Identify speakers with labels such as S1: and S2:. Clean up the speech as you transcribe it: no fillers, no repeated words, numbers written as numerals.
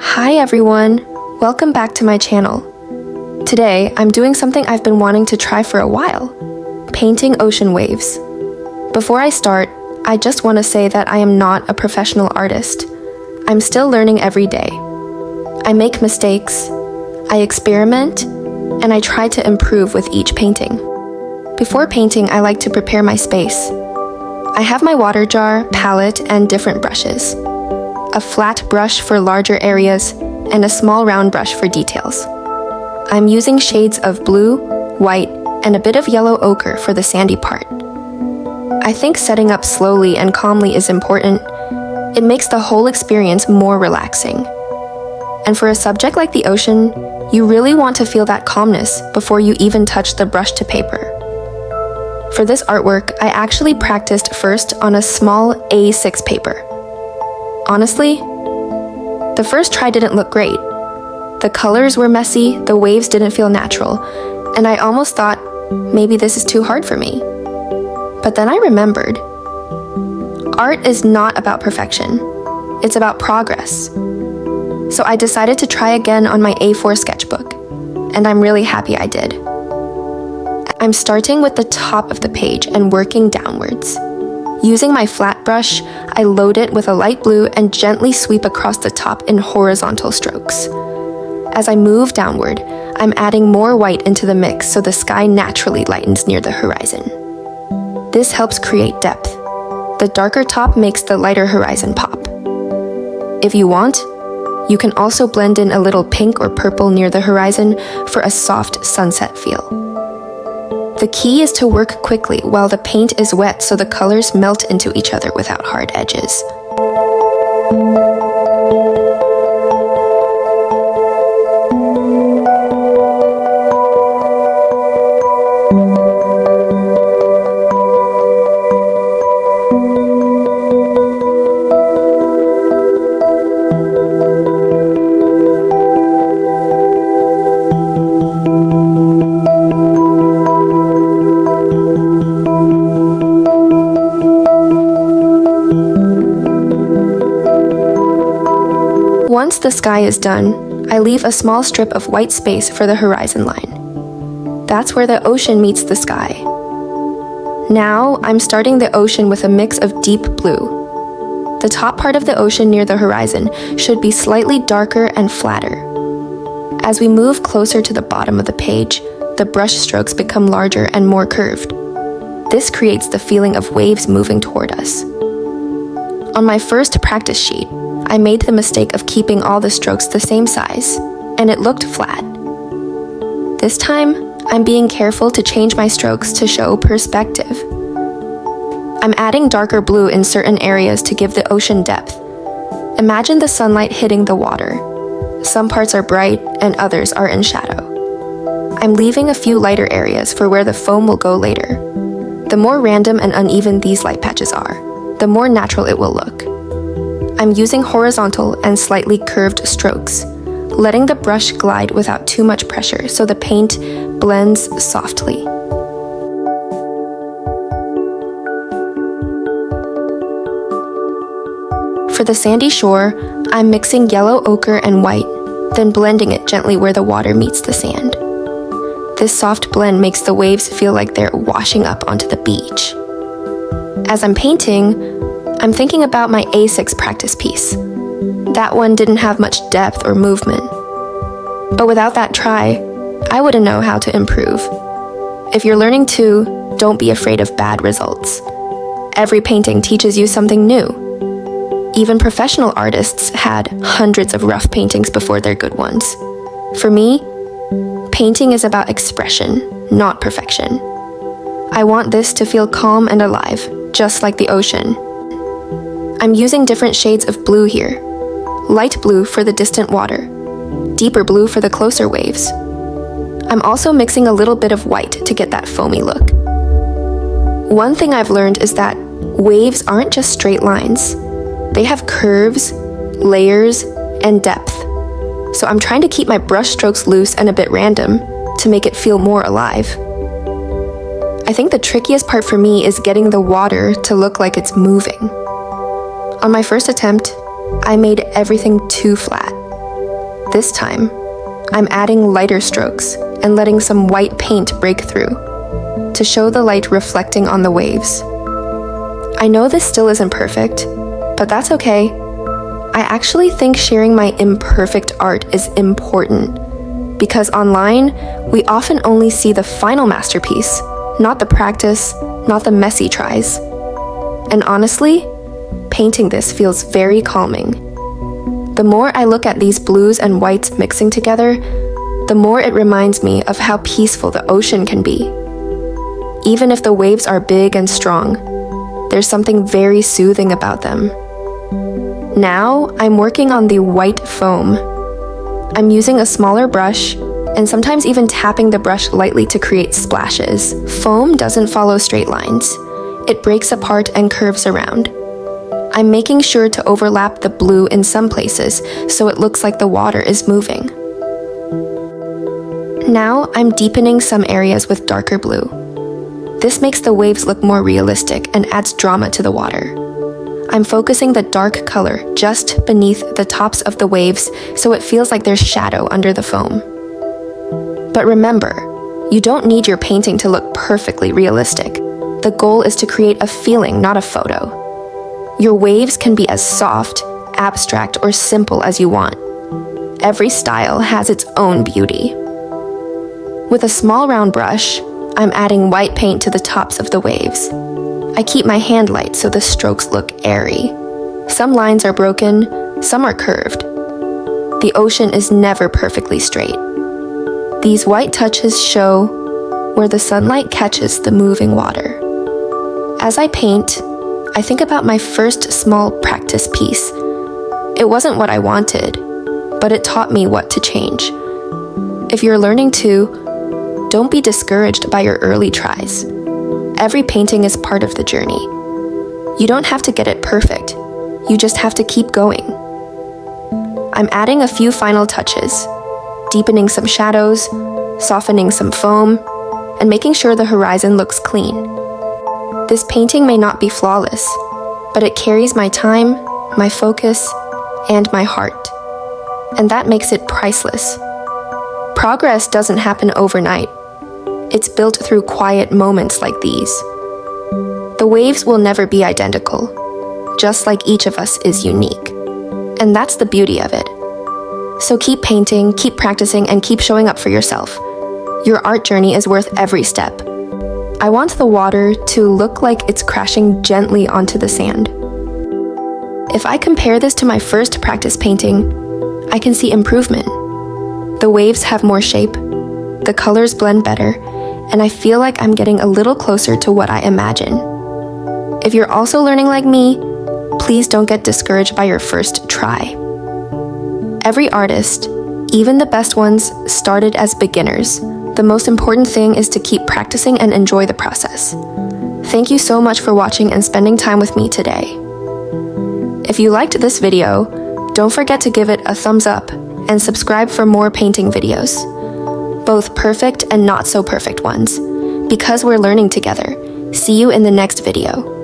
S1: Hi everyone, welcome back to my channel. Today, I'm doing something I've been wanting to try for a while, painting ocean waves. Before I start, I just want to say that I am not a professional artist. I'm still learning every day. I make mistakes, I experiment, and I try to improve with each painting. Before painting, I like to prepare my space. I have my water jar, palette, and different brushes. A flat brush for larger areas, and a small round brush for details. I'm using shades of blue, white, and a bit of yellow ochre for the sandy part. I think setting up slowly and calmly is important. It makes the whole experience more relaxing. And for a subject like the ocean, you really want to feel that calmness before you even touch the brush to paper. For this artwork, I actually practiced first on a small A6 paper. Honestly, the first try didn't look great. The colors were messy, the waves didn't feel natural, and I almost thought, maybe this is too hard for me. But then I remembered, art is not about perfection, it's about progress. So I decided to try again on my A4 sketchbook, and I'm really happy I did. I'm starting with the top of the page and working downwards. Using my flat brush, I load it with a light blue and gently sweep across the top in horizontal strokes. As I move downward, I'm adding more white into the mix so the sky naturally lightens near the horizon. This helps create depth. The darker top makes the lighter horizon pop. If you want, you can also blend in a little pink or purple near the horizon for a soft sunset feel. The key is to work quickly while the paint is wet so the colors melt into each other without hard edges. Once the sky is done, I leave a small strip of white space for the horizon line. That's where the ocean meets the sky. Now, I'm starting the ocean with a mix of deep blue. The top part of the ocean near the horizon should be slightly darker and flatter. As we move closer to the bottom of the page, the brush strokes become larger and more curved. This creates the feeling of waves moving toward us. On my first practice sheet, I made the mistake of keeping all the strokes the same size, and it looked flat. This time, I'm being careful to change my strokes to show perspective. I'm adding darker blue in certain areas to give the ocean depth. Imagine the sunlight hitting the water. Some parts are bright and others are in shadow. I'm leaving a few lighter areas for where the foam will go later. The more random and uneven these light patches are, the more natural it will look. I'm using horizontal and slightly curved strokes, letting the brush glide without too much pressure so the paint blends softly. For the sandy shore, I'm mixing yellow ochre and white, then blending it gently where the water meets the sand. This soft blend makes the waves feel like they're washing up onto the beach. As I'm painting, I'm thinking about my A6 practice piece. That one didn't have much depth or movement. But without that try, I wouldn't know how to improve. If you're learning too, don't be afraid of bad results. Every painting teaches you something new. Even professional artists had hundreds of rough paintings before their good ones. For me, painting is about expression, not perfection. I want this to feel calm and alive, just like the ocean. I'm using different shades of blue here. Light blue for the distant water, deeper blue for the closer waves. I'm also mixing a little bit of white to get that foamy look. One thing I've learned is that waves aren't just straight lines. They have curves, layers, and depth. So I'm trying to keep my brush strokes loose and a bit random to make it feel more alive. I think the trickiest part for me is getting the water to look like it's moving. On my first attempt, I made everything too flat. This time, I'm adding lighter strokes and letting some white paint break through to show the light reflecting on the waves. I know this still isn't perfect, but that's okay. I actually think sharing my imperfect art is important because online, we often only see the final masterpiece, not the practice, not the messy tries. And honestly, painting this feels very calming. The more I look at these blues and whites mixing together, the more it reminds me of how peaceful the ocean can be. Even if the waves are big and strong, there's something very soothing about them. Now, I'm working on the white foam. I'm using a smaller brush and sometimes even tapping the brush lightly to create splashes. Foam doesn't follow straight lines. It breaks apart and curves around. I'm making sure to overlap the blue in some places so it looks like the water is moving. Now, I'm deepening some areas with darker blue. This makes the waves look more realistic and adds drama to the water. I'm focusing the dark color just beneath the tops of the waves so it feels like there's shadow under the foam. But remember, you don't need your painting to look perfectly realistic. The goal is to create a feeling, not a photo. Your waves can be as soft, abstract, or simple as you want. Every style has its own beauty. With a small round brush, I'm adding white paint to the tops of the waves. I keep my hand light so the strokes look airy. Some lines are broken, some are curved. The ocean is never perfectly straight. These white touches show where the sunlight catches the moving water. As I paint, I think about my first small practice piece. It wasn't what I wanted, but it taught me what to change. If you're learning too, don't be discouraged by your early tries. Every painting is part of the journey. You don't have to get it perfect. You just have to keep going. I'm adding a few final touches, deepening some shadows, softening some foam, and making sure the horizon looks clean. This painting may not be flawless, but it carries my time, my focus, and my heart. And that makes it priceless. Progress doesn't happen overnight. It's built through quiet moments like these. The waves will never be identical, just like each of us is unique. And that's the beauty of it. So keep painting, keep practicing, and keep showing up for yourself. Your art journey is worth every step. I want the water to look like it's crashing gently onto the sand. If I compare this to my first practice painting, I can see improvement. The waves have more shape, the colors blend better, and I feel like I'm getting a little closer to what I imagine. If you're also learning like me, please don't get discouraged by your first try. Every artist, even the best ones, started as beginners. The most important thing is to keep practicing and enjoy the process. Thank you so much for watching and spending time with me today. If you liked this video, don't forget to give it a thumbs up and subscribe for more painting videos, both perfect and not so perfect ones, because we're learning together. See you in the next video.